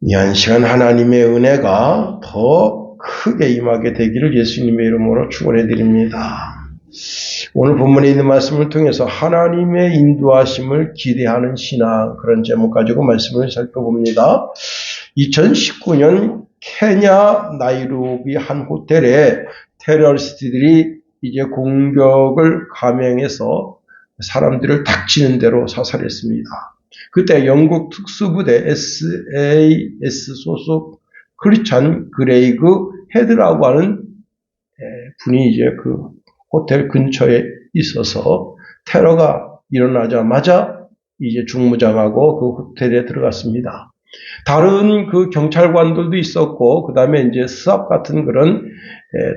이 한 시간 하나님의 은혜가 더 크게 임하게 되기를 예수님의 이름으로 축원해 드립니다. 오늘 본문에 있는 말씀을 통해서 하나님의 인도하심을 기대하는 신앙, 그런 제목 가지고 말씀을 살펴봅니다. 2019년 케냐 나이로비 한 호텔에 테러리스트들이 이제 공격을 감행해서 사람들을 닥치는 대로 사살했습니다. 그때 영국 특수부대 SAS 소속 크리스찬 그레이그 헤드라고 하는 분이 이제 그 호텔 근처에 있어서 테러가 일어나자마자 이제 중무장하고 그 호텔에 들어갔습니다. 다른 그 경찰관들도 있었고, 그 다음에 이제 스압 같은 그런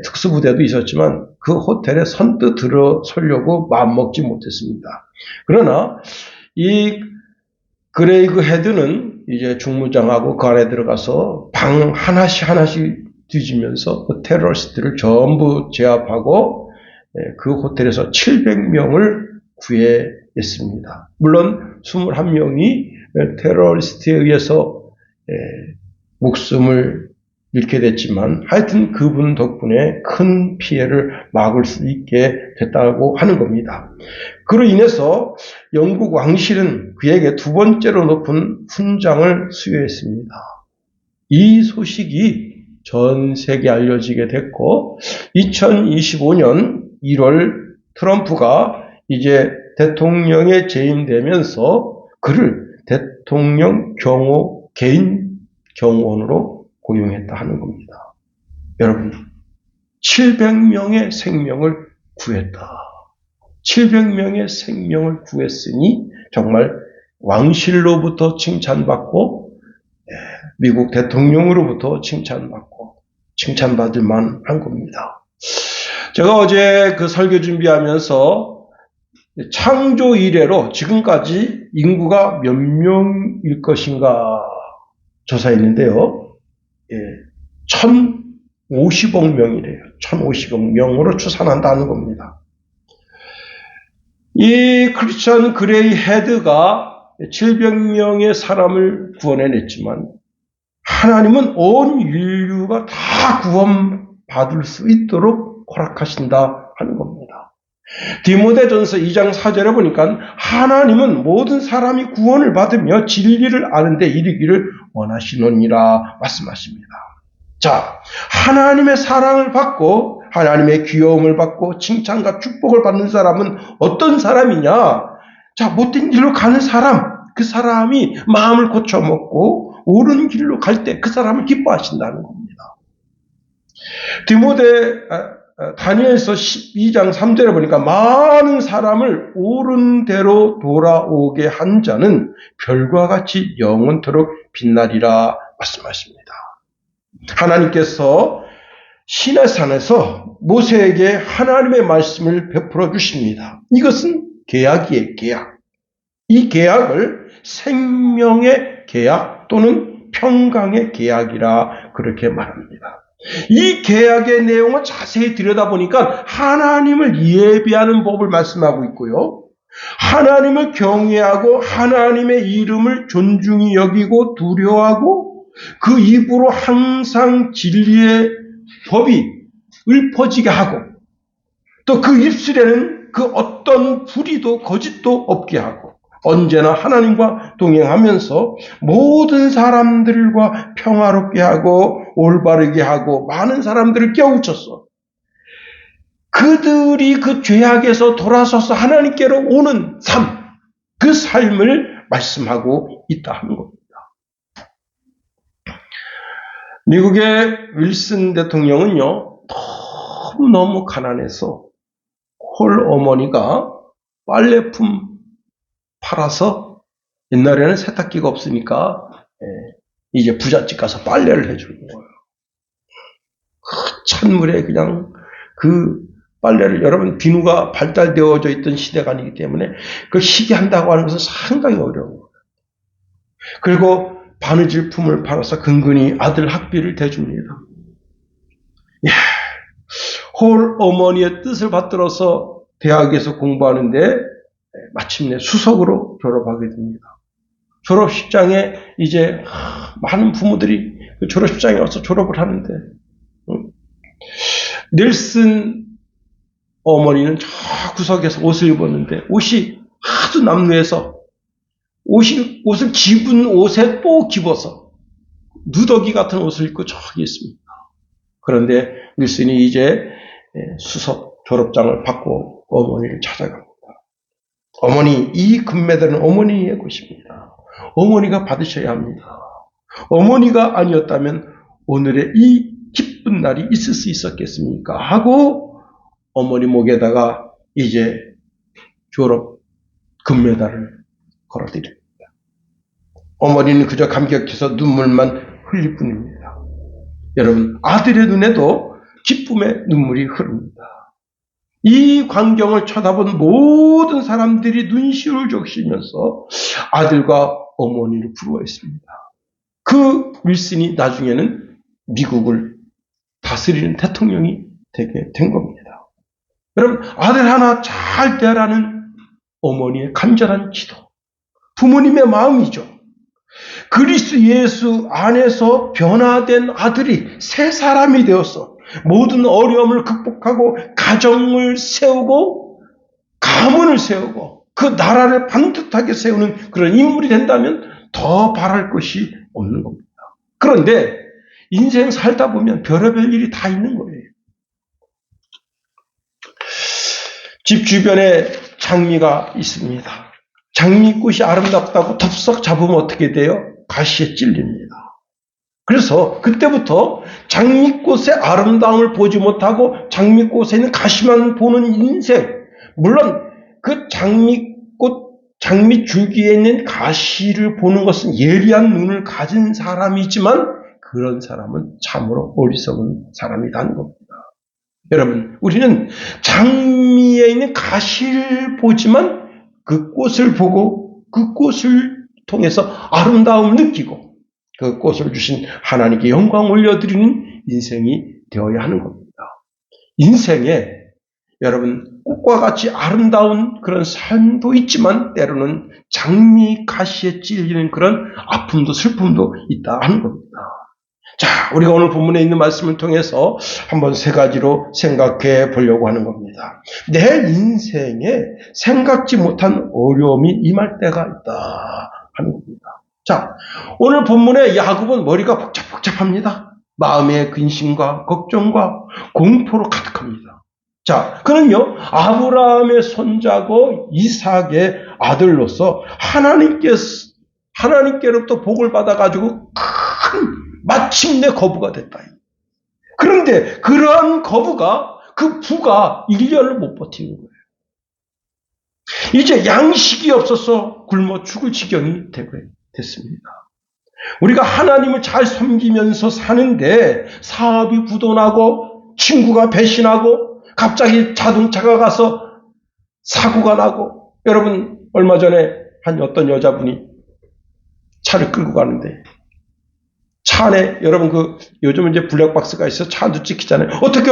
특수부대도 있었지만 그 호텔에 선뜻 들어서려고 마음먹지 못했습니다. 그러나 이 그레이그 헤드는 이제 중무장하고 그 안에 들어가서 방 하나씩 뒤지면서 그 테러리스트를 전부 제압하고 그 호텔에서 700명을 구해냈습니다. 물론 21명이 테러리스트에 의해서 목숨을 잃게 됐지만 하여튼 그분 덕분에 큰 피해를 막을 수 있게 됐다고 하는 겁니다. 그로 인해서 영국 왕실은 그에게 두 번째로 높은 훈장을 수여했습니다. 이 소식이 전 세계에 알려지게 됐고 2025년 1월 트럼프가 이제 대통령에 재임되면서 그를 대통령 개인 경호원으로 고용했다 하는 겁니다. 여러분, 700명의 생명을 구했다. 700명의 생명을 구했으니 정말 왕실로부터 칭찬받고 미국 대통령으로부터 칭찬받고 칭찬받을 만한 겁니다. 제가 어제 그 설교 준비하면서 창조 이래로 지금까지 인구가 몇 명일 것인가 조사했는데요. 1050억 명이래요. 1050억 명으로 추산한다는 겁니다. 이 크리스천 그레이 헤드가 700명의 사람을 구원해냈지만 하나님은 온 인류가 다 구원받을 수 있도록 허락하신다 하는 겁니다. 디모데전서 2장 4절에 보니까 하나님은 모든 사람이 구원을 받으며 진리를 아는 데 이르기를 원하시노니라 말씀하십니다. 자, 하나님의 사랑을 받고 하나님의 귀여움을 받고 칭찬과 축복을 받는 사람은 어떤 사람이냐? 자, 못된 길로 가는 사람, 그 사람이 마음을 고쳐먹고 옳은 길로 갈 때 그 사람을 기뻐하신다는 겁니다. 다니엘서 12장 3절에 보니까 많은 사람을 옳은 대로 돌아오게 한 자는 별과 같이 영원토록 빛나리라 말씀하십니다. 하나님께서 시내산에서 모세에게 하나님의 말씀을 베풀어 주십니다. 이것은 계약이에요, 계약. 이 계약을 생명의 계약 또는 평강의 계약이라 그렇게 말합니다. 이 계약의 내용을 자세히 들여다보니까 하나님을 예비하는 법을 말씀하고 있고요. 하나님을 경외하고 하나님의 이름을 존중히 여기고 두려워하고 그 입으로 항상 진리의 법이 읊어지게 하고 또 그 입술에는 그 어떤 불의도 거짓도 없게 하고 언제나 하나님과 동행하면서 모든 사람들과 평화롭게 하고 올바르게 하고 많은 사람들을 깨우쳐서 그들이 그 죄악에서 돌아서서 하나님께로 오는 삶, 그 삶을 말씀하고 있다 하는 겁니다. 미국의 윌슨 대통령은요, 너무 가난해서 홀 어머니가 빨래품 팔아서 옛날에는 세탁기가 없으니까 이제 부잣집 가서 빨래를 해주는 거예요. 그 찬물에 그냥 그 빨래를 여러분 비누가 발달되어져 있던 시대가 아니기 때문에 그 시기 한다고 하는 것은 상당히 어려운 거예요. 그리고 바느질품을 팔아서 근근히 아들 학비를 대줍니다. 홀 어머니의 뜻을 받들어서 대학에서 공부하는데 마침내 수석으로 졸업하게 됩니다. 졸업식장에 이제 많은 부모들이 그 졸업식장에 와서 졸업을 하는데, 넬슨 어머니는 저 구석에서 옷을 입었는데 옷이 하도 남루해서 옷을 집은 옷에 또 집어서 누더기 같은 옷을 입고 저기 있습니다. 그런데 넬슨이 이제 수석 졸업장을 받고 어머니를 찾아갑니다. 어머니, 이 금메달은 어머니의 것입니다. 어머니가 받으셔야 합니다. 어머니가 아니었다면 오늘의 이 기쁜 날이 있을 수 있었겠습니까? 하고 어머니 목에다가 이제 졸업 금메달을 걸어드립니다. 어머니는 그저 감격해서 눈물만 흘릴 뿐입니다. 여러분, 아들의 눈에도 기쁨의 눈물이 흐릅니다. 이 광경을 쳐다본 모든 사람들이 눈시울을 적시면서 아들과 어머니를 부러워했습니다. 그 윌슨이 나중에는 미국을 다스리는 대통령이 되게 된 겁니다. 여러분, 아들 하나 잘 대하라는 어머니의 간절한 기도, 부모님의 마음이죠. 그리스도 예수 안에서 변화된 아들이 새 사람이 되어서 모든 어려움을 극복하고 가정을 세우고 가문을 세우고 그 나라를 반듯하게 세우는 그런 인물이 된다면 더 바랄 것이 없는 겁니다. 그런데 인생 살다 보면 별의별 일이 다 있는 거예요. 집 주변에 장미가 있습니다. 장미꽃이 아름답다고 덥석 잡으면 어떻게 돼요? 가시에 찔립니다. 그래서 그때부터 장미꽃의 아름다움을 보지 못하고 장미꽃에 있는 가시만 보는 인생, 물론 그 장미 줄기에 있는 가시를 보는 것은 예리한 눈을 가진 사람이지만 그런 사람은 참으로 어리석은 사람이라는 겁니다. 여러분, 우리는 장미에 있는 가시를 보지만 그 꽃을 보고 그 꽃을 통해서 아름다움을 느끼고 그 꽃을 주신 하나님께 영광 올려드리는 인생이 되어야 하는 겁니다. 인생에 여러분 꽃과 같이 아름다운 그런 삶도 있지만 때로는 장미 가시에 찔리는 그런 아픔도 슬픔도 있다 하는 겁니다. 자, 우리가 오늘 본문에 있는 말씀을 통해서 한번 세 가지로 생각해 보려고 하는 겁니다. 내 인생에 생각지 못한 어려움이 임할 때가 있다 하는 겁니다. 자, 오늘 본문에 야곱은 머리가 복잡합니다. 마음의 근심과 걱정과 공포로 가득합니다. 자, 그는요, 아브라함의 손자고 이삭의 아들로서 하나님께로부터 복을 받아가지고 마침내 거부가 됐다. 그런데 그러한 거부가 그 부가 1년을 못 버티는 거예요. 이제 양식이 없어서 굶어 죽을 지경이 됐습니다. 우리가 하나님을 잘 섬기면서 사는데 사업이 부도나고 친구가 배신하고 갑자기 자동차가 가서 사고가 나고, 여러분 얼마 전에 한 어떤 여자분이 차를 끌고 가는데 차 안에 여러분 요즘은 이제 블랙박스가 있어 차 안도 찍히잖아요. 어떻게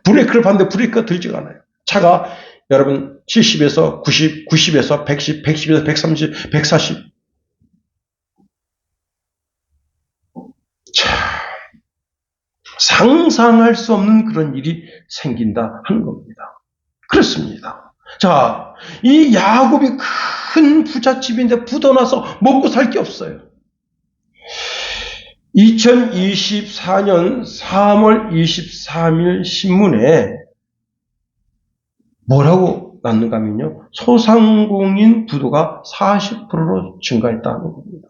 브레이크를 밟는데 브레이크가 들지가 않아요. 차가 여러분 70에서 90, 90에서 110, 110에서 130, 140. 자, 상상할 수 없는 그런 일이 생긴다 하는 겁니다. 그렇습니다. 자, 이 야곱이 큰 부잣집인데 부도나서 먹고 살 게 없어요. 2024년 3월 23일 신문에 뭐라고 났는가 하면요, 소상공인 부도가 40%로 증가했다는 겁니다.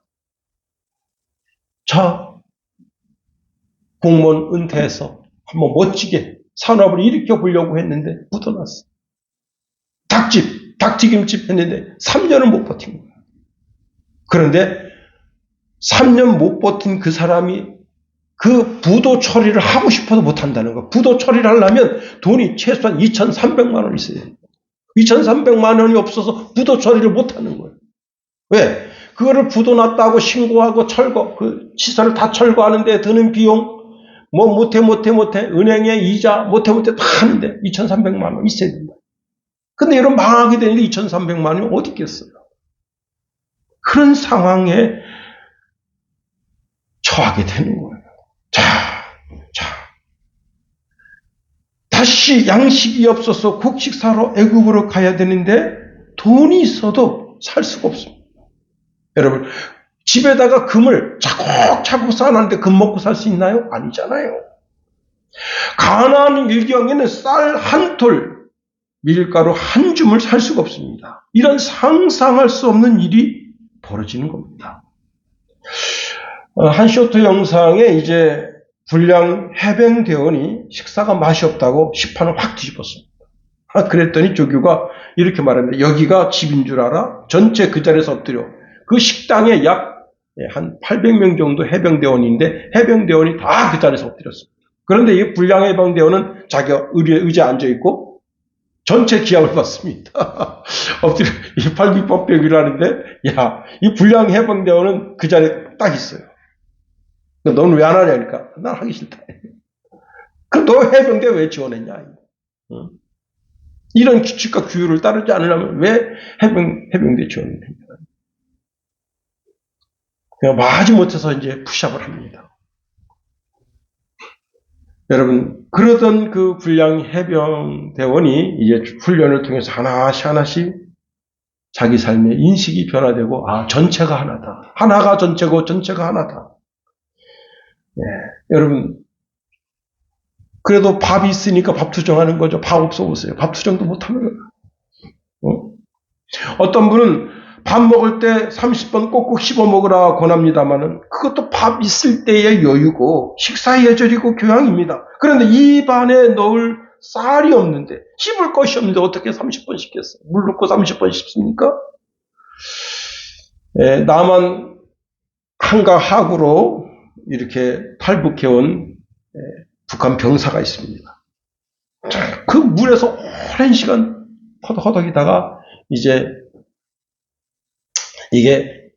자, 공무원 은퇴해서 한번 멋지게 산업을 일으켜 보려고 했는데 부도났어. 닭튀김집 했는데 3년을 못 버틴 거야. 그런데 3년 못 버틴 그 사람이 그 부도 처리를 하고 싶어도 못 한다는 거. 부도 처리를 하려면 돈이 최소한 2,300만 원 있어야 돼요. 2,300만 원이 없어서 부도 처리를 못 하는 거예요. 왜? 그거를 부도 났다고 신고하고 그 시설을 다 철거하는데 드는 비용, 못해, 은행에 이자, 못해 다 하는데 2,300만 원 있어야 된다. 근데 이런 망하게 되는데 2,300만 원이 어디 있겠어요? 그런 상황에 처하게 되는 거예요. 자, 다시 양식이 없어서 곡식 사러 애굽으로 가야 되는데 돈이 있어도 살 수가 없습니다. 여러분, 집에다가 금을 차곡차곡 쌓아놨는데 금 먹고 살 수 있나요? 아니잖아요. 가나안 일경에는 쌀 한 톨, 밀가루 한 줌을 살 수가 없습니다. 이런 상상할 수 없는 일이 벌어지는 겁니다. 한 쇼트 영상에 이제 불량 해병대원이 식사가 맛이 없다고 식판을 확 뒤집었습니다. 그랬더니 조교가 이렇게 말합니다. 여기가 집인 줄 알아? 전체 그 자리에서 엎드려. 그 식당에 약 한 800명 정도 해병대원인데 해병대원이 다 그 자리에서 엎드렸습니다. 그런데 이 불량 해병대원은 자기 의자에 앉아있고 전체 기합을 받습니다. 엎드려, 이 팔비법벽이라는데, 야, 이 불량 해병대원은 그 자리에 딱 있어요. 너는 왜 안 하냐니까. 난 하기 싫다. 그럼 너 해병대 왜 지원했냐. 이런 규칙과 규율을 따르지 않으려면 왜 해병대 지원을 했냐. 그냥 마지 못해서 이제 푸시업을 합니다. 여러분, 그러던 그 불량 해병대원이 이제 훈련을 통해서 하나씩 자기 삶의 인식이 변화되고, 전체가 하나다. 하나가 전체고 전체가 하나다. 네, 여러분, 그래도 밥이 있으니까 밥 투정하는 거죠. 밥 없어 보세요. 밥 투정도 못하면. 어떤 분은 밥 먹을 때 30번 꼭꼭 씹어 먹으라 권합니다만은 그것도 밥 있을 때의 여유고 식사 예절이고 교양입니다. 그런데 입안에 넣을 쌀이 없는데 씹을 것이 없는데 어떻게 30번 씹겠어요? 물 넣고 30번 씹습니까? 나만 한가 하구로 이렇게 탈북해온 북한 병사가 있습니다. 그 물에서 오랜 시간 허덕허덕이다가 이제 이게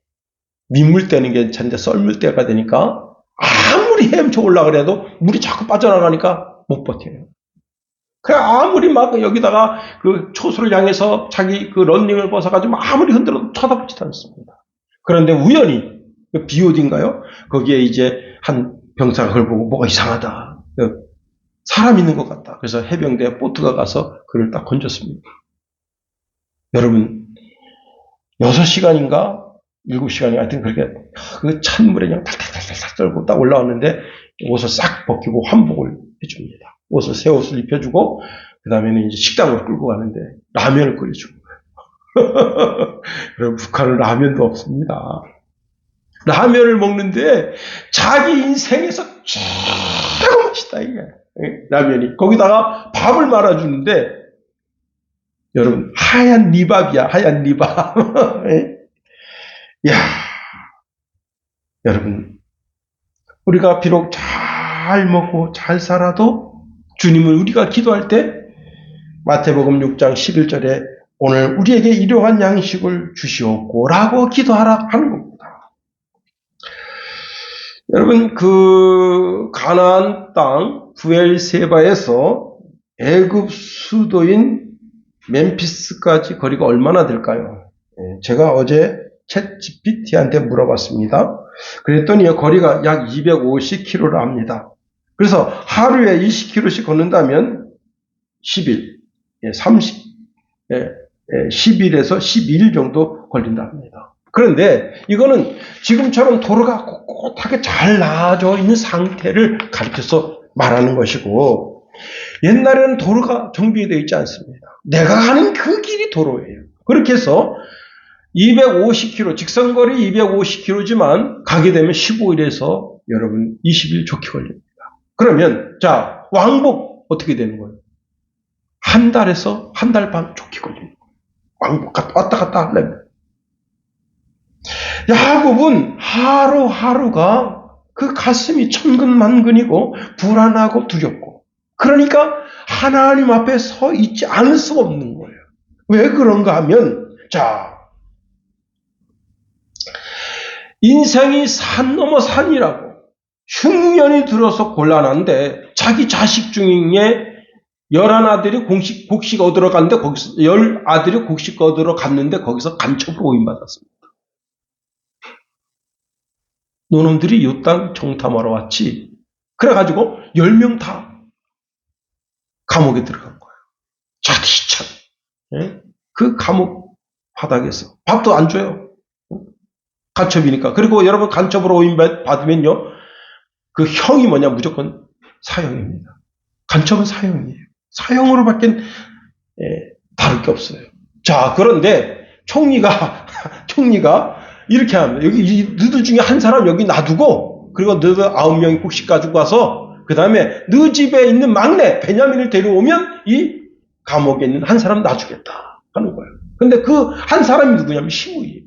민물 때는 괜찮은데 썰물 때가 되니까 아무리 헤엄쳐 올라 그래도 물이 자꾸 빠져나가니까 못 버텨요. 그래 아무리 막 여기다가 그 초소를 향해서 자기 그 런닝을 벗어가지고 아무리 흔들어도 쳐다보지도 않습니다. 그런데 우연히 그 BOD인가요? 거기에 이제 한 병사가 그걸 보고 뭐가 이상하다. 사람 있는 것 같다. 그래서 해병대 보트가 가서 그를 딱 건졌습니다. 여러분 6시간인가 7시간인가 하여튼 그렇게 그 찬물에 그냥 탈탈탈탈 떨고 딱 올라왔는데 옷을 싹 벗기고 환복을 해줍니다. 옷을 새 옷을 입혀주고 그 다음에는 이제 식당으로 끌고 가는데 라면을 끓여주는 거예요. 여러분 북한은 라면도 없습니다. 라면을 먹는데 자기 인생에서 최고 맛있다 이게 라면이. 거기다가 밥을 말아주는데 여러분 하얀 리밥이야. 하얀 리밥. 야, 여러분 우리가 비록 잘 먹고 잘 살아도 주님은 우리가 기도할 때 마태복음 6장 11절에 오늘 우리에게 일용할 양식을 주시옵고 라고 기도하라 하는 겁니다. 여러분 그 가나안 땅 부엘세바에서 애굽 수도인 멤피스까지 거리가 얼마나 될까요? 제가 어제 챗GPT한테 물어봤습니다. 그랬더니 거리가 약 250km를 합니다. 그래서 하루에 20km씩 걷는다면 10일, 10일에서 12일 정도 걸린다 합니다. 그런데 이거는 지금처럼 도로가 꼿꼿하게 잘 나아져 있는 상태를 가리켜서 말하는 것이고 옛날에는 도로가 정비되어 있지 않습니다. 내가 가는 그 길이 도로예요. 그렇게 해서 250km, 직선거리 250km지만 가게 되면 15일에서 여러분 20일 좋게 걸립니다. 그러면 자 왕복 어떻게 되는 거예요? 한 달에서 한 달 반 좋게 걸립니다. 왕복 왔다 갔다 하려면. 야곱은 하루하루가 그 가슴이 천근만근이고 불안하고 두렵고 그러니까 하나님 앞에 서 있지 않을 수가 없는 거예요. 왜 그런가 하면 자 인생이 산 넘어 산이라고 흉년이 들어서 곤란한데 자기 자식 중에 11아들이 곡식 얻으러 갔는데 거기서 10아들이 곡식 얻으러 갔는데 거기서 간첩으로 오인받았습니다. 노놈들이 요 땅 정탐하러 왔지. 그래가지고 10명 다 감옥에 들어간 거예요. 차디찬. 예? 그 감옥 바닥에서 밥도 안 줘요. 간첩이니까. 그리고 여러분 간첩으로 오인 받으면요, 그 형이 뭐냐, 무조건 사형입니다. 간첩은 사형이에요. 사형으로밖에 다를 게 없어요. 자, 그런데 총리가 이렇게 합니다. 여기 너희들 중에 한 사람 여기 놔두고, 그리고 너희들 9명이 곡식 가지고 와서, 그 다음에 너희 집에 있는 막내 베냐민을 데려오면 이 감옥에 있는 한 사람 놔주겠다 하는 거예요. 근데 그 한 사람이 누구냐면 시므이에요.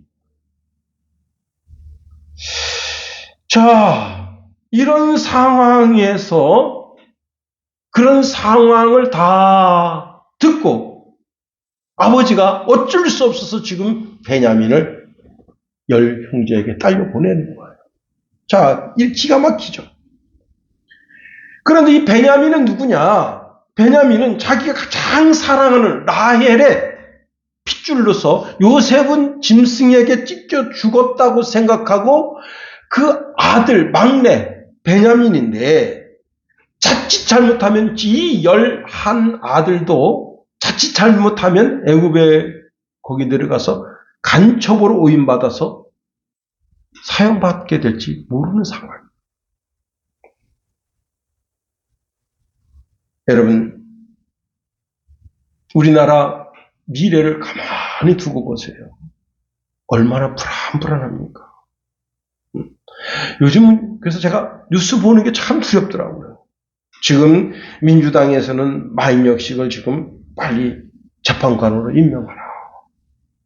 자, 이런 상황에서 그런 상황을 다 듣고 아버지가 어쩔 수 없어서 지금 베냐민을 10형제에게 딸려 보내는 거예요. 자, 이 기가 막히죠. 그런데 이 베냐민은 누구냐? 베냐민은 자기가 가장 사랑하는 라헬의 핏줄로서 요셉은 짐승에게 찢겨 죽었다고 생각하고 그 아들 막내 베냐민인데, 자칫 잘못하면 이 11 아들도 자칫 잘못하면 애굽에 거기 내려가서 간첩으로 오인받아서 사형받게 될지 모르는 상황. 여러분, 우리나라 미래를 가만히 두고 보세요. 얼마나 불안합니까? 요즘은 그래서 제가 뉴스 보는 게 참 두렵더라고요. 지금 민주당에서는 마인역식을 지금 빨리 재판관으로 임명하라.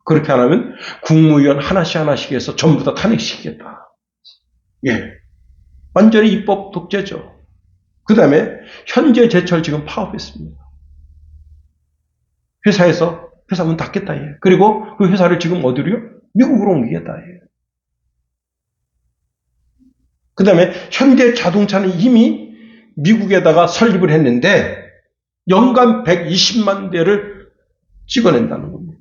그렇게 안 하면 국무위원 하나씩 해서 전부 다 탄핵시키겠다. 예, 완전히 입법 독재죠. 그 다음에 현재 제철 지금 파업했습니다. 회사 문 닫겠다. 예. 그리고 그 회사를 지금 어디로요? 미국으로 옮기겠다. 예. 그 다음에 현대 자동차는 이미 미국에다가 설립을 했는데 연간 120만 대를 찍어낸다는 겁니다.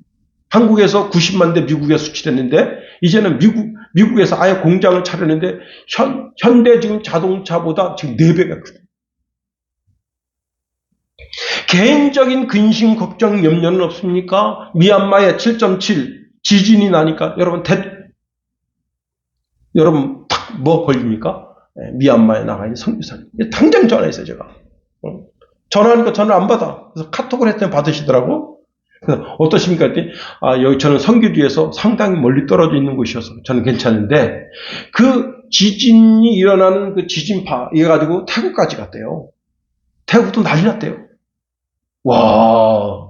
한국에서 90만 대 미국에 수출했는데 이제는 미국에서 아예 공장을 차렸는데 현대 지금 자동차보다 지금 4배가 크다. 개인적인 근심, 걱정, 염려는 없습니까? 미얀마에 7.7 지진이 나니까 여러분 딱 뭐 걸립니까? 미얀마에 나가 있는 선교사님. 당장 전화했어요, 제가. 전화하니까 전화 안 받아. 그래서 카톡을 했더니 받으시더라고. 그래서 어떠십니까? 했더니, 여기 저는 선교지에서 상당히 멀리 떨어져 있는 곳이어서 저는 괜찮은데, 그 지진이 일어나는 그 지진파, 이거 가지고 태국까지 갔대요. 태국도 난리 났대요. 와.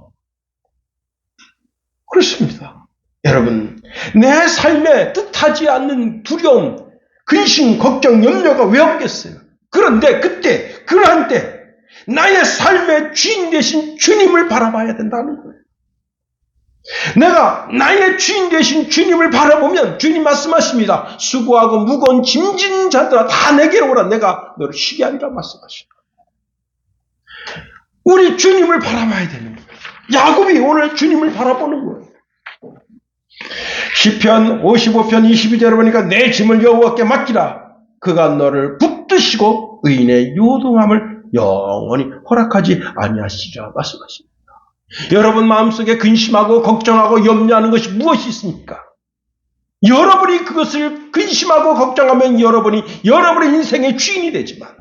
그렇습니다. 여러분, 내 삶에 뜻하지 않는 두려움, 근심, 걱정, 염려가 왜 없겠어요? 그런데 그때, 그러한 때, 나의 삶의 주인 되신 주님을 바라봐야 된다는 거예요. 내가 나의 주인 되신 주님을 바라보면 주님 말씀하십니다. 수고하고 무거운 짐진 자들아 다 내게로 오라. 내가 너를 쉬게 하리라 말씀하십니다. 우리 주님을 바라봐야 되는 거예요. 야곱이 오늘 주님을 바라보는 거예요. 시편 55편 22절에 보니까 내 짐을 여호와께 맡기라. 그가 너를 붙드시고 의인의 요동함을 영원히 허락하지 아니하시리라 말씀하십니다. 여러분 마음속에 근심하고 걱정하고 염려하는 것이 무엇이 있습니까? 여러분이 그것을 근심하고 걱정하면 여러분이 여러분의 인생의 주인이 되지만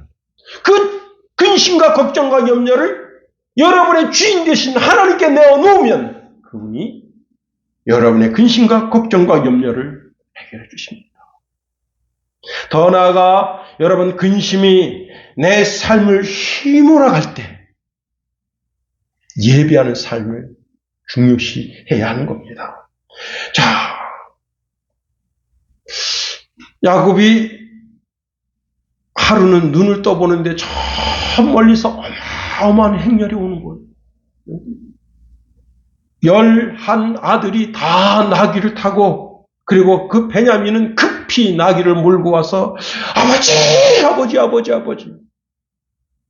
그 근심과 걱정과 염려를 여러분의 주인 되신 하나님께 내어놓으면 그분이 여러분의 근심과 걱정과 염려를 해결해 주십니다. 더 나아가 여러분 근심이 내 삶을 휘몰아갈 때 예배하는 삶을 중요시해야 하는 겁니다. 자, 야곱이 하루는 눈을 떠보는데 저 멀리서 어마어마한 행렬이 오는 거예요. 11 아들이 다 나귀를 타고 그리고 그 베냐민은 급히 나귀를 몰고 와서 아버지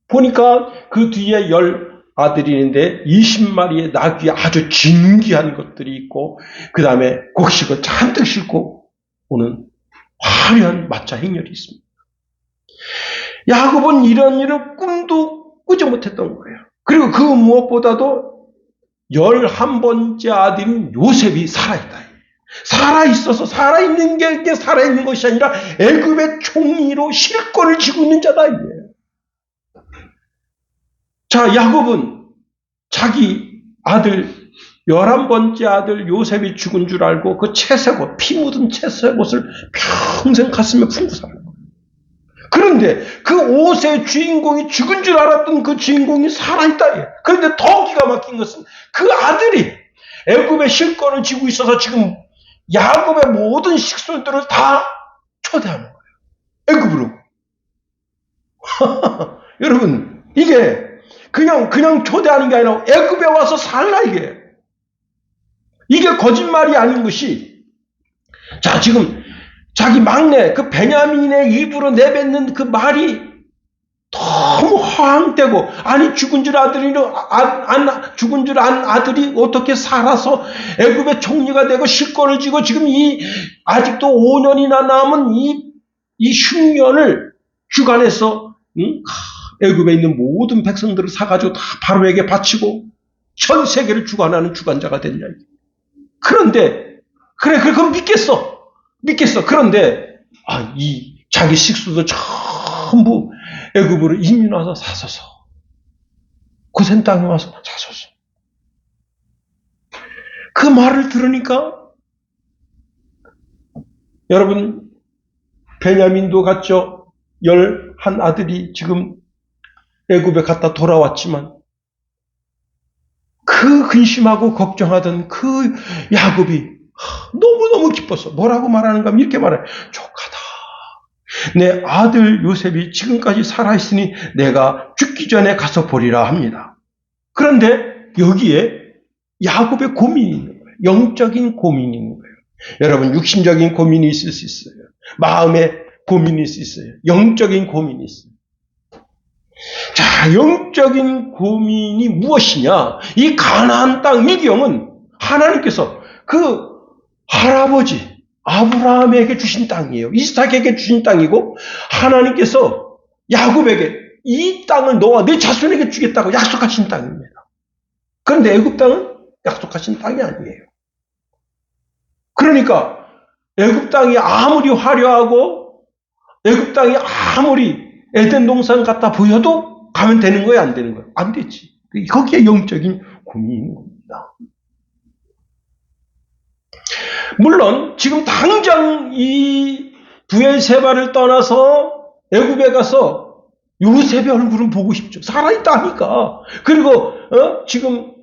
보니까 그 뒤에 10 아들이 있는데 20마리의 나귀 아주 진귀한 것들이 있고 그 다음에 곡식을 잔뜩 싣고 오는 화려한 마차 행렬이 있습니다. 야곱은 이런 일을 꿈도 꾸지 못했던 거예요. 그리고 그 무엇보다도 11번째 아들인 요셉이 살아있다. 살아있어서 살아있는 게 살아있는 것이 아니라 애굽의 총리로 실권을 쥐고 있는 자다. 자, 야곱은 자기 아들 11번째 아들 요셉이 죽은 줄 알고 그 채색옷, 피 묻은 채색옷을 평생 가슴에 품고 살아요. 그런데 그 옷의 주인공이 죽은 줄 알았던 그 주인공이 살아있다. 그런데 더 기가 막힌 것은 그 아들이 애굽의 실권을 쥐고 있어서 지금 야곱의 모든 식솔들을 다 초대하는 거예요. 애굽으로. 여러분, 이게 그냥 초대하는 게 아니라 애굽에 와서 살라 이게. 이게 거짓말이 아닌 것이, 자, 지금 자기 막내 그 베냐민의 입으로 내뱉는 그 말이 너무 허황되고, 아니 죽은 줄 안 아들이 어떻게 살아서 애굽의 총리가 되고 실권을 쥐고 지금 아직도 5년이나 남은 이 흉년을 주관해서 애굽에 있는 모든 백성들을 사가지고 다 바로에게 바치고 전 세계를 주관하는 주관자가 됐냐. 그런데 그럼 믿겠어. 그런데 이 자기 식수도 전부 애굽으로 이민 와서 사소서. 고센 땅에 와서 사소서. 그 말을 들으니까 여러분, 베냐민도 갔죠. 11 아들이 지금 애굽에 갔다 돌아왔지만 그 근심하고 걱정하던 그 야곱이 너무너무 기뻤어. 뭐라고 말하는가 하면 이렇게 말해. 조카다. 내 아들 요셉이 지금까지 살아있으니 내가 죽기 전에 가서 보리라 합니다. 그런데 여기에 야곱의 고민이 있는 거예요. 영적인 고민이 있는 거예요. 여러분, 육신적인 고민이 있을 수 있어요. 마음의 고민이 있을 수 있어요. 영적인 고민이 있어요. 자, 영적인 고민이 무엇이냐? 이 가나안 땅 미경은 하나님께서 그 할아버지 아브라함에게 주신 땅이에요. 이삭에게 주신 땅이고, 하나님께서 야곱에게 이 땅을 너와 네 자손에게 주겠다고 약속하신 땅입니다. 그런데 애굽 땅은 약속하신 땅이 아니에요. 그러니까 애굽 땅이 아무리 화려하고 애굽 땅이 아무리 에덴 동산 같아 보여도 가면 되는 거예요, 안 되는 거예요? 안 되지. 거기에 영적인 고민이 있는 겁니다. 물론 지금 당장 이 부엘세바를 떠나서 애굽에 가서 요셉의 얼굴은 보고 싶죠. 살아있다니까. 그리고 지금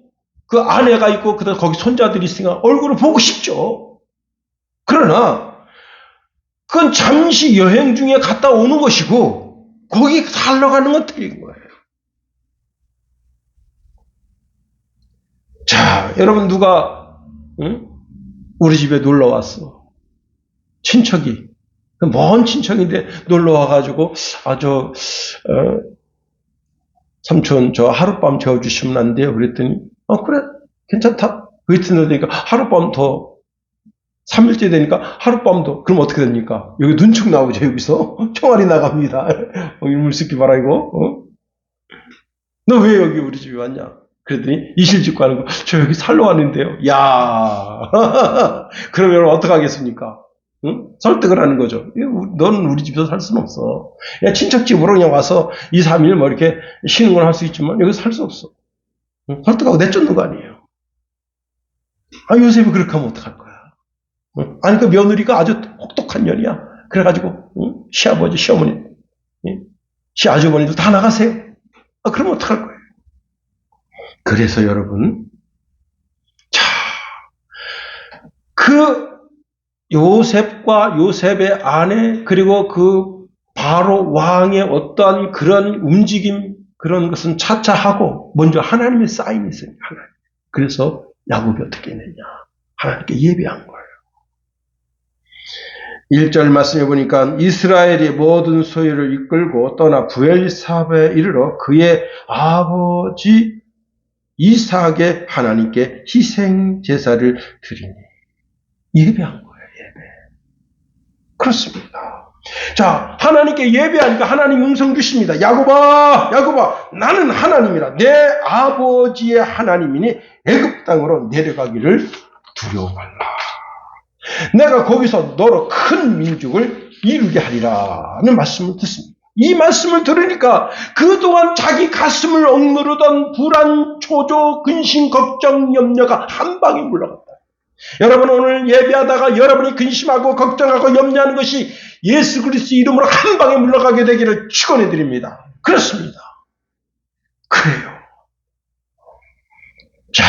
그 아내가 있고 거기 손자들이 있으니까 얼굴을 보고 싶죠. 그러나 그건 잠시 여행 중에 갔다 오는 것이고 거기 살러 가는 건 틀린 거예요. 자, 여러분, 누가 우리 집에 놀러 왔어. 친척이. 먼 친척인데 놀러 와가지고 삼촌 저 하룻밤 재워주시면 안 돼요? 그랬더니 그래 괜찮다. 그 이튿날 되니까 하룻밤 더 3일째 되니까 하룻밤 더. 그럼 어떻게 됩니까? 여기 눈축 나오죠. 여기서 총알이 나갑니다. 이물 쓰기 바라고. 너 왜 여기 우리 집에 왔냐? 그랬더니 이실직고 하는 거. 저 여기 살러 왔는데요. 야 그러면 어떡하겠습니까? 응? 설득을 하는 거죠. 너는 우리 집에서 살 수는 없어. 야, 친척집으로 그냥 와서 2, 3일 뭐 이렇게 쉬는 건 할 수 있지만 여기서 살 수 없어. 응? 설득하고 내쫓는 거 아니에요. 요셉이 그렇게 하면 어떡할 거야? 응? 아니, 그 며느리가 아주 혹독한 년이야. 그래가지고 시아버지, 시어머니, 시아주머니들 다 나가세요. 그러면 어떡할 거예요? 그래서 여러분, 자, 그 요셉과 요셉의 아내, 그리고 그 바로 왕의 어떠한 그런 움직임, 그런 것은 차차 하고 먼저 하나님의 사인이 있어요. 하나님. 그래서 야곱이 어떻게 했느냐? 하나님께 예배한 거예요. 1절 말씀해 보니까 이스라엘이 모든 소유를 이끌고 떠나 부엘사바에 이르러 그의 아버지 이삭의 하나님께 희생 제사를 드리니 예배한 거예요. 예배. 그렇습니다. 자, 하나님께 예배하니까 하나님 음성 주십니다. 야곱아, 야곱아, 나는 하나님이라. 내 아버지의 하나님이니 애굽 땅으로 내려가기를 두려워 말라. 내가 거기서 너로 큰 민족을 이루게 하리라는 말씀을 듣습니다. 이 말씀을 들으니까 그동안 자기 가슴을 억누르던 불안, 초조, 근심, 걱정, 염려가 한 방에 물러갔다. 여러분, 오늘 예배하다가 여러분이 근심하고 걱정하고 염려하는 것이 예수 그리스도 이름으로 한 방에 물러가게 되기를 축원해 드립니다. 그렇습니다. 그래요. 자,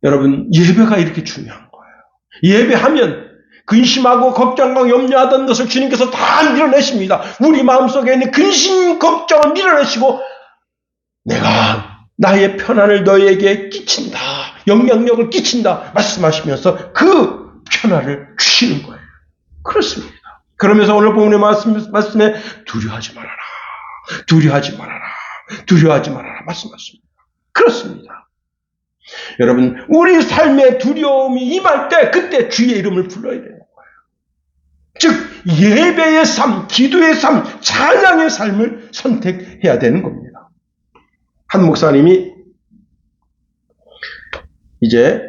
여러분, 예배가 이렇게 중요한 거예요. 예배하면 근심하고 걱정하고 염려하던 것을 주님께서 다 밀어내십니다. 우리 마음속에 있는 근심, 걱정을 밀어내시고 내가 나의 편안을 너에게 끼친다. 영향력을 끼친다. 말씀하시면서 그 편안을 주시는 거예요. 그렇습니다. 그러면서 오늘 본문의 말씀에 두려워하지 말아라. 두려워하지 말아라. 두려워하지 말아라. 말씀하십니다. 그렇습니다. 여러분, 우리 삶에 두려움이 임할 때 그때 주의 이름을 불러야 되는 거예요. 즉 예배의 삶, 기도의 삶, 찬양의 삶을 선택해야 되는 겁니다. 한 목사님이 이제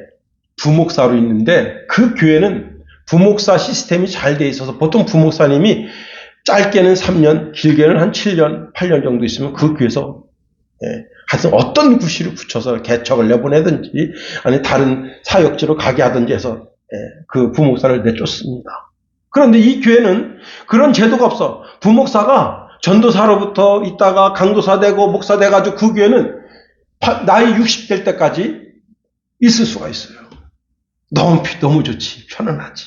부목사로 있는데 그 교회는 부목사 시스템이 잘 돼 있어서 보통 부목사님이 짧게는 3년, 길게는 한 7년, 8년 정도 있으면 그 교회에서 하여튼 어떤 구실을 붙여서 개척을 내보내든지 아니 다른 사역지로 가게 하든지 해서 그 부목사를 내쫓습니다. 그런데 이 교회는 그런 제도가 없어. 부목사가 전도사로부터 있다가 강도사 되고 목사 돼가지고 그 교회는 나이 60 될 때까지 있을 수가 있어요. 너무 좋지. 편안하지.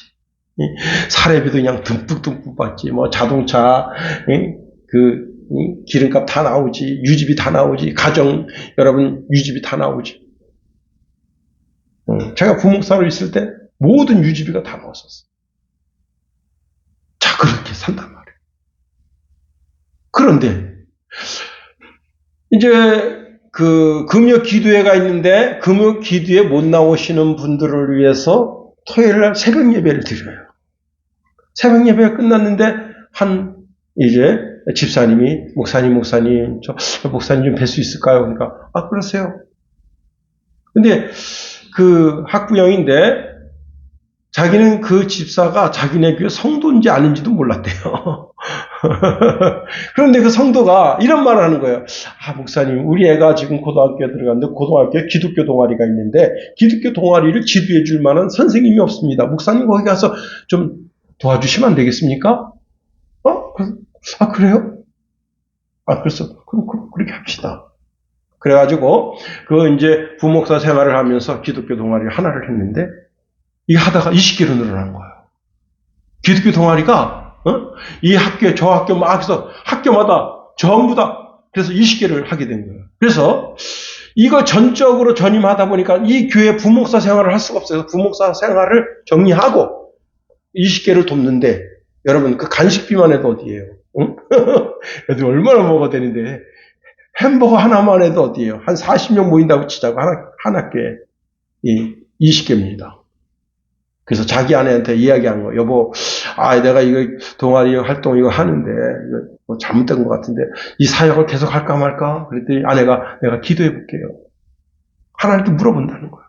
사례비도 그냥 듬뿍듬뿍 받지. 뭐 자동차, 기름값 다 나오지. 유지비 다 나오지. 가정, 여러분, 유지비 다 나오지. 제가 부목사로 있을 때 모든 유지비가 다 나왔었어요. 자, 그렇게 산단 말이에요. 그런데, 이제, 금요 기도회가 있는데, 금요 기도회 못 나오시는 분들을 위해서 토요일 날 새벽 예배를 드려요. 새벽 예배가 끝났는데, 이제, 집사님이, 목사님, 저 목사님 좀 뵐 수 있을까요? 그러니까, 그러세요. 근데, 학부형인데, 자기는 그 집사가 자기네 교회 성도인지 아닌지도 몰랐대요. 그런데 그 성도가 이런 말을 하는 거예요. 목사님, 우리 애가 지금 고등학교에 들어갔는데 고등학교에 기독교 동아리가 있는데 기독교 동아리를 지도해 줄 만한 선생님이 없습니다. 목사님 거기 가서 좀 도와주시면 안 되겠습니까? 그래요? 그래서 그렇게 합시다. 그래가지고 이제 부목사 생활을 하면서 기독교 동아리 하나를 했는데 이게 하다가 20개로 늘어난 거예요. 기독교 동아리가 이 학교, 저 학교 막 해서 학교마다 전부 다 그래서 20개를 하게 된 거예요. 그래서 이거 전적으로 전임하다 보니까 이 교회 부목사 생활을 할 수가 없어요. 부목사 생활을 정리하고 20개를 돕는데 여러분 그 간식비만 해도 어디예요? 애들 얼마나 먹어야 되는데 햄버거 하나만 해도 어디예요? 한 40명 모인다고 치자고 한 학교에 20개입니다. 그래서 자기 아내한테 이야기한 거, 여보, 내가 이거 동아리 활동 이거 하는데, 이거 뭐 잘못된 것 같은데, 이 사역을 계속 할까 말까? 그랬더니 아내가 내가 기도해 볼게요. 하나님께 물어본다는 거예요.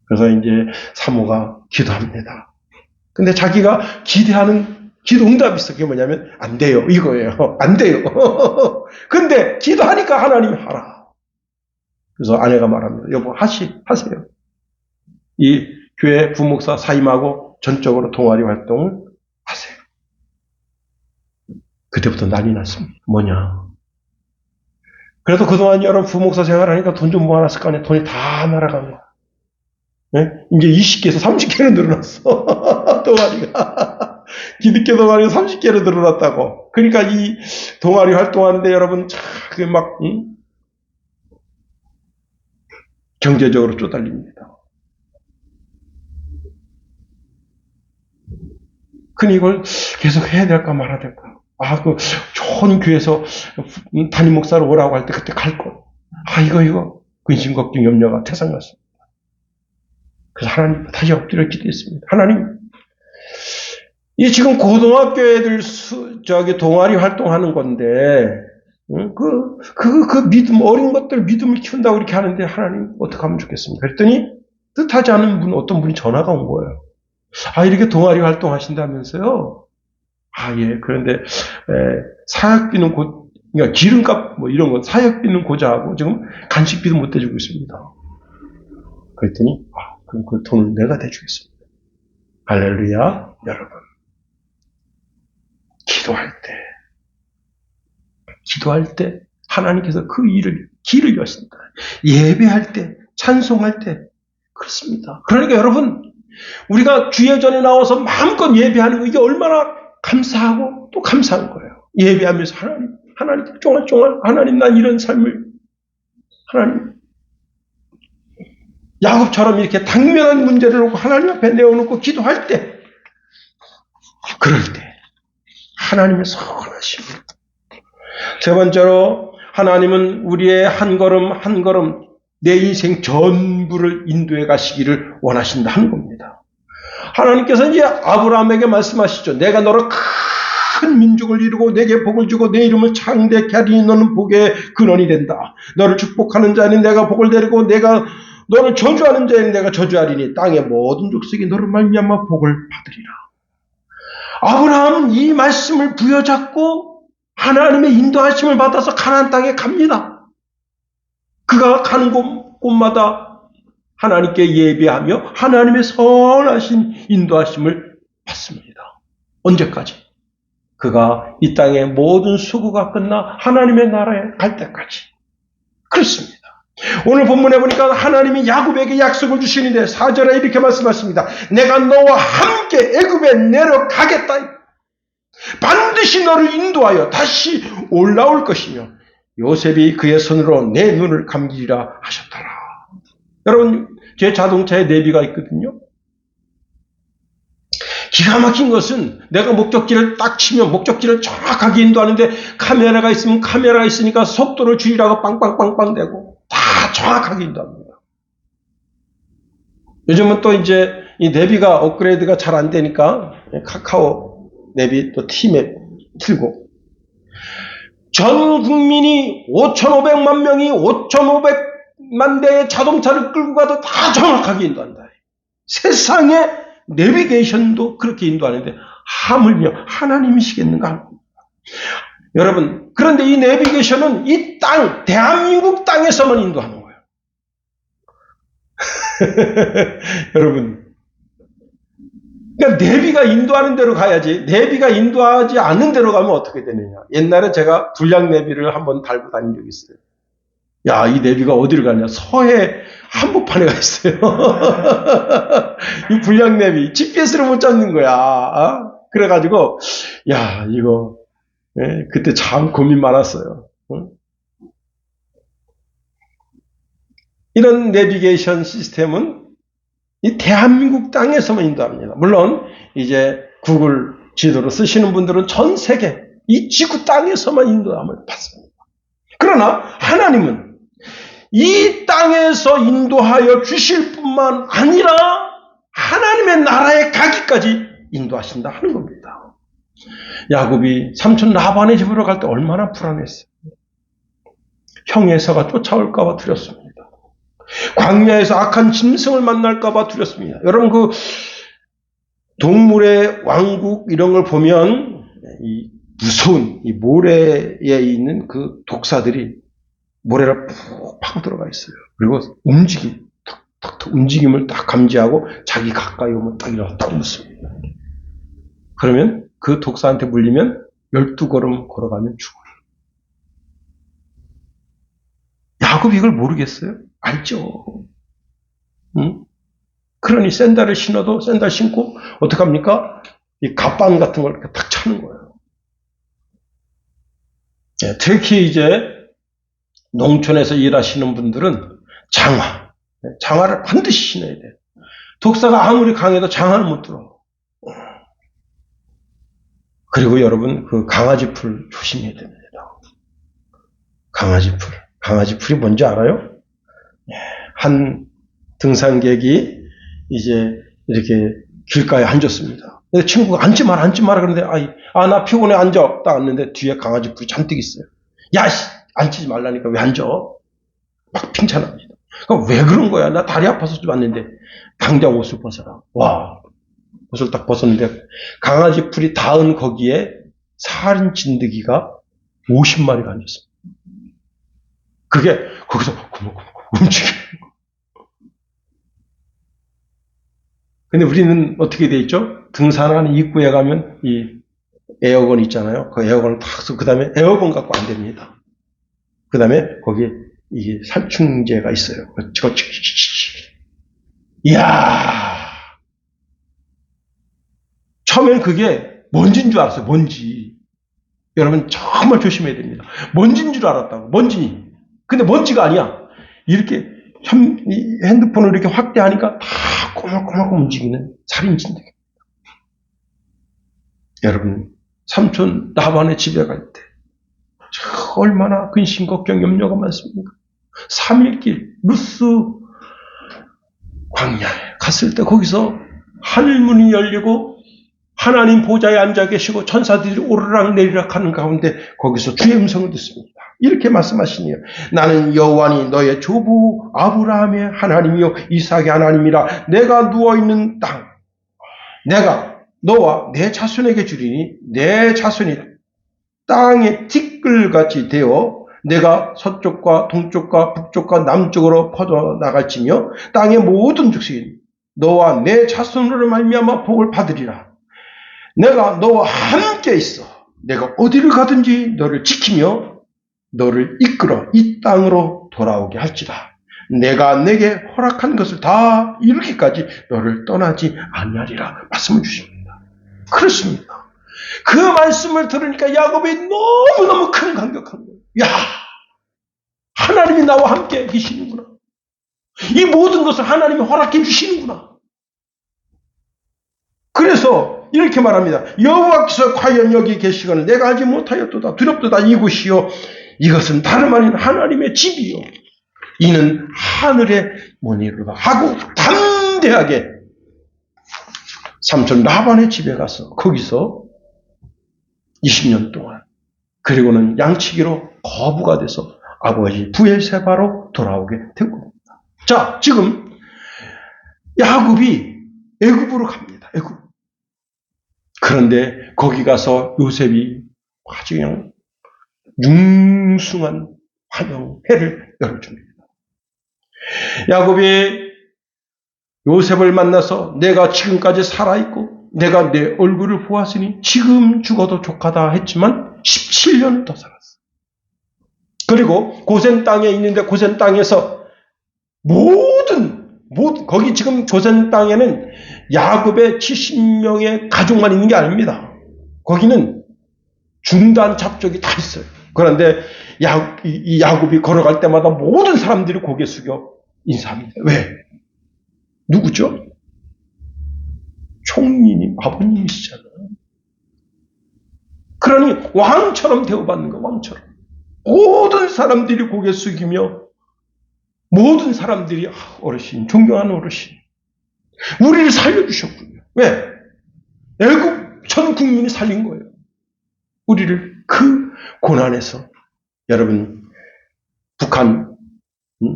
그래서 이제 사모가 기도합니다. 근데 자기가 기대하는 기도 응답이 있어. 그게 뭐냐면, 안 돼요. 이거예요. 안 돼요. 근데 기도하니까 하나님이 하라. 그래서 아내가 말합니다. 여보, 하세요. 이 교회 부목사 사임하고 전적으로 동아리 활동을 하세요. 그때부터 난리 났습니다. 뭐냐? 그래도 그동안 여러분 부목사 생활하니까 돈 좀 모아놨을 거 아니에요. 돈이 다 날아간 거야. 네? 이제 20개에서 30개로 늘어났어. 동아리가. 기독교 동아리가 30개로 늘어났다고. 그러니까 이 동아리 활동하는데 여러분 그게 막 경제적으로 쪼달립니다. 근데 이걸 계속 해야 될까 말아야 될까? 그 좋은 교회에서 담임 목사로 오라고 할 때 그때 갈 거. 이거 근심 걱정 염려가 태산났습니다. 그래서 하나님 다시 엎드려 기도했습니다. 하나님, 이 지금 고등학교 애들 동아리 활동하는 건데, 그 믿음, 어린 것들 믿음을 키운다고 이렇게 하는데 하나님 어떻게 하면 좋겠습니까? 그랬더니 뜻하지 않은 어떤 분이 전화가 온 거예요. 아, 이렇게 동아리 활동하신다면서요? 아, 예. 그런데, 사역비는 그러니까 기름값 뭐 이런 거, 사역비는 고자하고 지금 간식비도 못 대주고 있습니다. 그랬더니, 그럼 그 돈을 내가 대주겠습니다. 할렐루야, 여러분. 기도할 때 하나님께서 그 길을 여신다. 예배할 때, 찬송할 때, 그렇습니다. 그러니까 여러분, 우리가 주의 전에 나와서 마음껏 예배하는 거, 이게 얼마나 감사하고 또 감사한 거예요. 예배하면서 하나님, 쫑알쫑알, 하나님, 난 이런 삶을, 하나님, 야곱처럼 이렇게 당면한 문제를 놓고 하나님 앞에 내어놓고 기도할 때, 그럴 때, 하나님의 선하심을. 세 번째로, 하나님은 우리의 한 걸음 한 걸음, 내 인생 전부를 인도해 가시기를 원하신다 하는 겁니다. 하나님께서 이제 아브라함에게 말씀하시죠. 내가 너를 큰 민족을 이루고 내게 복을 주고 내 이름을 창대케 하리니 너는 복의 근원이 된다. 너를 축복하는 자는 내가 복을 내리고 너를 저주하는 자는 내가 저주하리니 땅의 모든 족속이 너를 말미암아 복을 받으리라. 아브라함은 이 말씀을 부여잡고 하나님의 인도하심을 받아서 가나안 땅에 갑니다. 그가 가는 곳마다 하나님께 예배하며 하나님의 선하신 인도하심을 받습니다. 언제까지? 그가 이 땅의 모든 수고가 끝나 하나님의 나라에 갈 때까지. 그렇습니다. 오늘 본문에 보니까 하나님이 야곱에게 약속을 주시는데 4절에 이렇게 말씀하십니다. 내가 너와 함께 애굽에 내려가겠다. 반드시 너를 인도하여 다시 올라올 것이며 요셉이 그의 손으로 내 눈을 감기리라 하셨더라. 여러분, 제 자동차에 내비가 있거든요. 기가 막힌 것은 내가 목적지를 딱 치면 목적지를 정확하게 인도하는데 카메라가 있으면 카메라가 있으니까 속도를 줄이라고 빵빵빵빵 대고 다 정확하게 인도합니다. 요즘은 또 이제 이 내비가 업그레이드가 잘 안 되니까 카카오 내비 또 T맵 틀고 전 국민이 5,500만 명이 5,500만 대의 자동차를 끌고 가도 다 정확하게 인도한다. 세상에 내비게이션도 그렇게 인도하는데 하물며 하나님이시겠는가? 여러분, 그런데 이 내비게이션은 이 땅, 대한민국 땅에서만 인도하는 거예요. 여러분, 그러니까 내비가 인도하는 대로 가야지 내비가 인도하지 않는 대로 가면 어떻게 되느냐. 옛날에 제가 불량 내비를 한번 달고 다닌 적이 있어요. 야, 이 내비가 어디를 가냐. 서해 한복판에 가 있어요. 이 불량 내비 GPS를 못 잡는 거야. 그래가지고 야, 이거 그때 참 고민 많았어요. 이런 내비게이션 시스템은 이 대한민국 땅에서만 인도합니다. 물론 이제 구글 지도를 쓰시는 분들은 전 세계 이 지구 땅에서만 인도함을 받습니다. 그러나 하나님은 이 땅에서 인도하여 주실 뿐만 아니라 하나님의 나라에 가기까지 인도하신다 하는 겁니다. 야곱이 삼촌 라반의 집으로 갈 때 얼마나 불안했어요. 형 에서가 쫓아올까 봐 두렵습니다. 광야에서 악한 짐승을 만날까 봐 두렵습니다. 여러분, 그 동물의 왕국 이런 걸 보면 이 무서운 이 모래에 있는 그 독사들이 모래를 푹 파고 들어가 있어요. 그리고 움직임을 딱 감지하고 자기 가까이 오면 딱 일어나 딱 묻습니다. 그러면 그 독사한테 물리면 12걸음 걸어가면 죽어요. 야곱이 이걸 모르겠어요? 알죠. 응? 그러니 샌들을 신어도 샌들 신고 어떡합니까? 이 갑반 같은 걸 이렇게 탁 차는 거예요. 특히 이제 농촌에서 일하시는 분들은 장화를 반드시 신어야 돼요. 독사가 아무리 강해도 장화는 못 들어. 그리고 여러분, 그 강아지 풀 조심해야 됩니다. 강아지 풀이 뭔지 알아요? 한 등산객이 이제 이렇게 길가에 앉았습니다. 내 친구가 앉지 마라 그러는데 나 피곤해 앉아. 딱 앉는데 뒤에 강아지 풀이 잔뜩 있어요. 야, 앉지 말라니까 왜 앉아? 막 칭찬합니다. 그럼 왜 그런 거야? 나 다리 아파서 좀 왔는데 당장 옷을 벗어라. 와, 옷을 딱 벗었는데 강아지 풀이 닿은 거기에 살인 진드기가 50마리가 앉았습니다. 그게 거기서 움직여요. 근데 우리는 어떻게 돼 있죠? 등산하는 입구에 가면 이 에어건 있잖아요. 그 에어건을 탁 쏘고 그 다음에 에어건 갖고 안 됩니다. 그 다음에 거기에 이게 살충제가 있어요. 이야, 처음엔 그게 먼지인 줄 알았어요. 먼지. 여러분 정말 조심해야 됩니다. 먼지인 줄 알았다고. 먼지. 근데 먼지가 아니야. 이렇게 핸드폰을 이렇게 확대하니까 다 꼬물꼬물 움직이는 살인진드기. 여러분, 삼촌 라반의 집에 갈 때 얼마나 근심, 걱정, 염려가 많습니까? 3일길 루스 광야에 갔을 때 거기서 하늘문이 열리고 하나님 보좌에 앉아 계시고 천사들이 오르락 내리락 하는 가운데 거기서 주의 음성을 듣습니다. 이렇게 말씀하시네요. 나는 여호와니 너의 조부 아브라함의 하나님이요 이삭의 하나님이라. 내가 누워있는 땅 내가 너와 내 자손에게 주리니 내 자손이 땅의 티끌같이 되어 내가 서쪽과 동쪽과 북쪽과 남쪽으로 퍼져나갈지며 땅의 모든 족속이 너와 내 자손으로 말미암아 복을 받으리라. 내가 너와 함께 있어 내가 어디를 가든지 너를 지키며 너를 이끌어 이 땅으로 돌아오게 할지라. 내가 내게 허락한 것을 다 이루기까지 너를 떠나지 아니하리라 말씀을 주십니다. 그렇습니다. 그 말씀을 들으니까 야곱이 너무너무 큰 감격한 거예요. 야, 하나님이 나와 함께 계시는구나. 이 모든 것을 하나님이 허락해 주시는구나. 그래서 이렇게 말합니다. 여호와께서 과연 여기 계시거늘 내가 하지 못하였도다. 두렵도다. 이곳이요 이것은 다름 아닌 하나님의 집이요 이는 하늘의 문이로다 하고 담대하게 삼촌 라반의 집에 가서 거기서 20년 동안 그리고는 양치기로 거부가 돼서 아버지 부엘세바로 돌아오게 된 겁니다. 자, 지금 야곱이 애굽으로 갑니다. 애굽. 그런데 거기 가서 요셉이 아주 그냥 융숭한 환영회를 열어줍니다. 야곱이 요셉을 만나서 내가 지금까지 살아있고 내가 내 얼굴을 보았으니 지금 죽어도 족하다 했지만 17년을 더 살았어. 그리고 고센 땅에 있는데 고센 땅에서 모든 거기 지금 고센 땅에는 야곱의 70명의 가족만 있는 게 아닙니다. 거기는 중단 잡족이 다 있어요. 그런데 이 야곱이 걸어갈 때마다 모든 사람들이 고개 숙여 인사합니다. 왜? 누구죠? 총리님, 아버님이시잖아요. 그러니 왕처럼 대우받는 거, 왕처럼. 모든 사람들이 고개 숙이며 모든 사람들이 어르신, 존경하는 어르신. 우리를 살려주셨군요. 왜? 애굽 전 국민이 살린 거예요. 우리를 그 고난에서. 여러분, 북한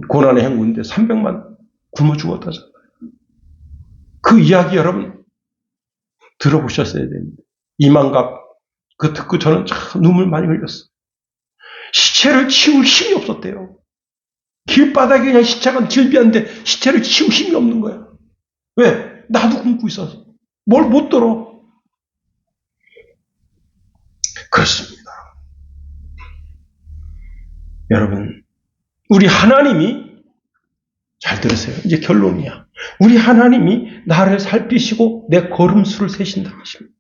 고난의 행군인데 300만 굶어 죽었다잖아요. 그 이야기 여러분 들어보셨어야 됩니다. 이만갑 그 듣고 저는 참 눈물 많이 흘렸어요. 시체를 치울 힘이 없었대요. 길바닥에 그냥 시체가 질비한데 시체를 치울 힘이 없는 거야. 왜? 나도 굶고 있어서. 뭘 못 들어. 그렇습니다. 여러분, 우리 하나님이 잘 들으세요. 이제 결론이야. 우리 하나님이 나를 살피시고 내 걸음수를 세신다 하십니다.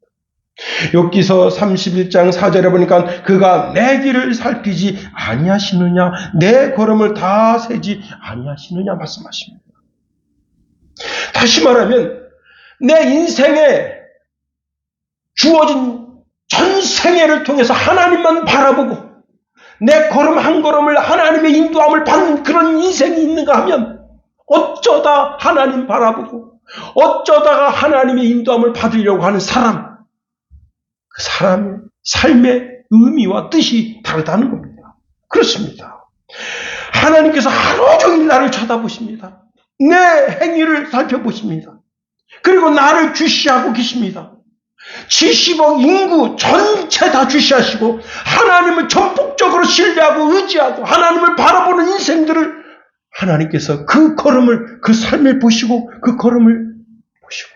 욥기서 31장 4절에 보니까 그가 내 길을 살피지 아니하시느냐, 내 걸음을 다 세지 아니하시느냐 말씀하십니다. 다시 말하면 내 인생에 주어진 전생애를 통해서 하나님만 바라보고 내 걸음 한 걸음을 하나님의 인도함을 받는 그런 인생이 있는가 하면 어쩌다 하나님 바라보고 어쩌다가 하나님의 인도함을 받으려고 하는 사람, 그 사람의 삶의 의미와 뜻이 다르다는 겁니다. 그렇습니다. 하나님께서 하루 종일 나를 쳐다보십니다. 내 행위를 살펴보십니다. 그리고 나를 주시하고 계십니다. 70억 인구 전체 다 주시하시고 하나님을 전폭적으로 신뢰하고 의지하고 하나님을 바라보는 인생들을 하나님께서 그 걸음을, 그 삶을 보시고 그 걸음을 보시고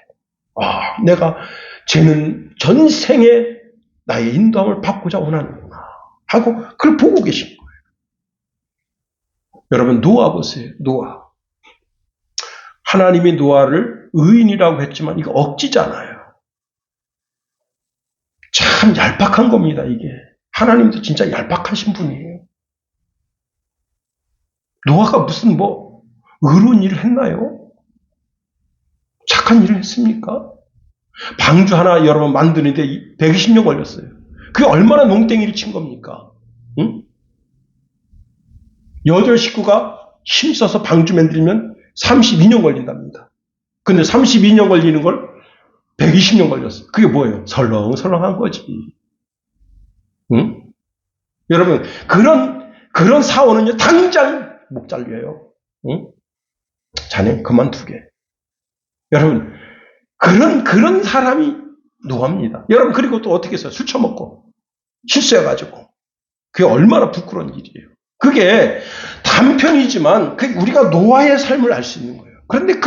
내가 쟤는 전생에 나의 인도함을 받고자 원하는구나 하고 그걸 보고 계신 거예요. 여러분 노아 보세요. 노아. 하나님이 노아를 의인이라고 했지만 이거 억지잖아요. 참 얄팍한 겁니다. 이게. 하나님도 진짜 얄팍하신 분이에요. 노아가 무슨 의로운 일을 했나요? 착한 일을 했습니까? 방주 하나 여러분 만드는데 120년 걸렸어요. 그게 얼마나 농땡이를 친 겁니까? 응? 8 식구가 힘써서 방주 만들면 32년 걸린답니다. 근데 32년 걸리는 걸 120년 걸렸어요. 그게 뭐예요? 설렁설렁한 거지. 응? 여러분, 그런 사원은요, 당장 목 잘려요. 응? 자네, 그만두게. 여러분, 그런 사람이 노아입니다. 여러분, 그리고 또 어떻게 했어요? 술 처먹고, 실수해가지고. 그게 얼마나 부끄러운 일이에요. 그게 단편이지만, 우리가 노아의 삶을 알 수 있는 거예요. 그런데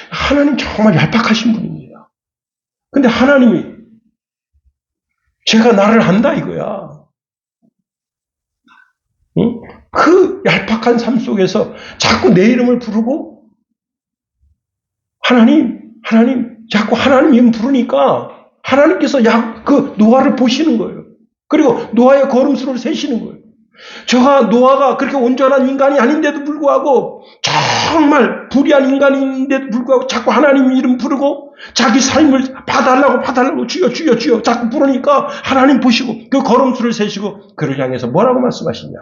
하나님 정말 얄팍하신 분입니다. 근데 하나님이, 제가 나를 안다 이거야. 응? 그 얄팍한 삶 속에서 자꾸 내 이름을 부르고, 자꾸 하나님 이름 부르니까, 하나님께서 그 노아를 보시는 거예요. 그리고 노아의 걸음수를 세시는 거예요. 노아가 그렇게 온전한 인간이 아닌데도 불구하고 정말 불의한 인간인데도 불구하고 자꾸 하나님 이름 부르고 자기 삶을 봐달라고 주여 자꾸 부르니까 하나님 보시고 그 걸음수를 세시고 그를 향해서 뭐라고 말씀하시냐.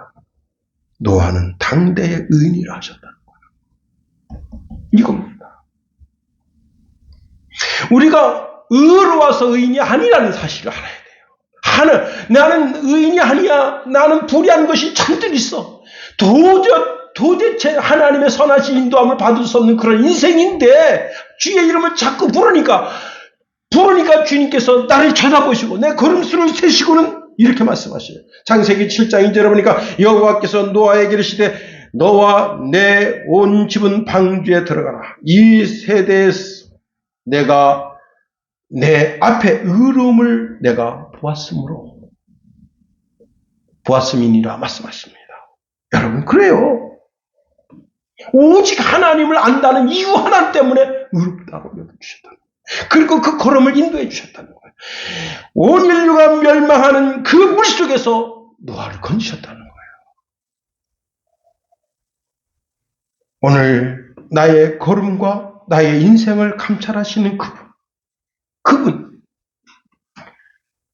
노아는 당대의 의인이라 하셨다는 거예요. 이겁니다. 우리가 의로워서 의인이 아니라는 사실을 알아야 돼요. 나는 의인이 아니야. 나는 불의한 것이 잔뜩 있어. 도대체 하나님의 선하신 인도함을 받을 수 없는 그런 인생인데 주의 이름을 자꾸 부르니까 주님께서 나를 쳐다보시고 내 걸음수를 세시고는 이렇게 말씀하셔요. 창세기 7장 2절에 보니까 여호와께서 노아에게 이르시되 너와 내 온 집은 방주에 들어가라. 이 세대에서 내가 내 앞에 의로움을 내가 보았음이니라 말씀하십니다. 여러분 그래요. 오직 하나님을 안다는 이유 하나 때문에 의롭다고 여겨주셨다는 거예요. 그리고 그 걸음을 인도해 주셨다는 거예요. 온 인류가 멸망하는 그 물속에서 노아를 건지셨다는 거예요. 오늘 나의 걸음과 나의 인생을 감찰하시는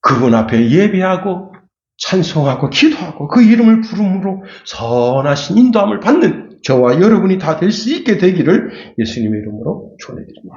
그분 앞에 예배하고 찬송하고 기도하고 그 이름을 부름으로 선하신 인도함을 받는 저와 여러분이 다 될 수 있게 되기를 예수님의 이름으로 축원해 드립니다.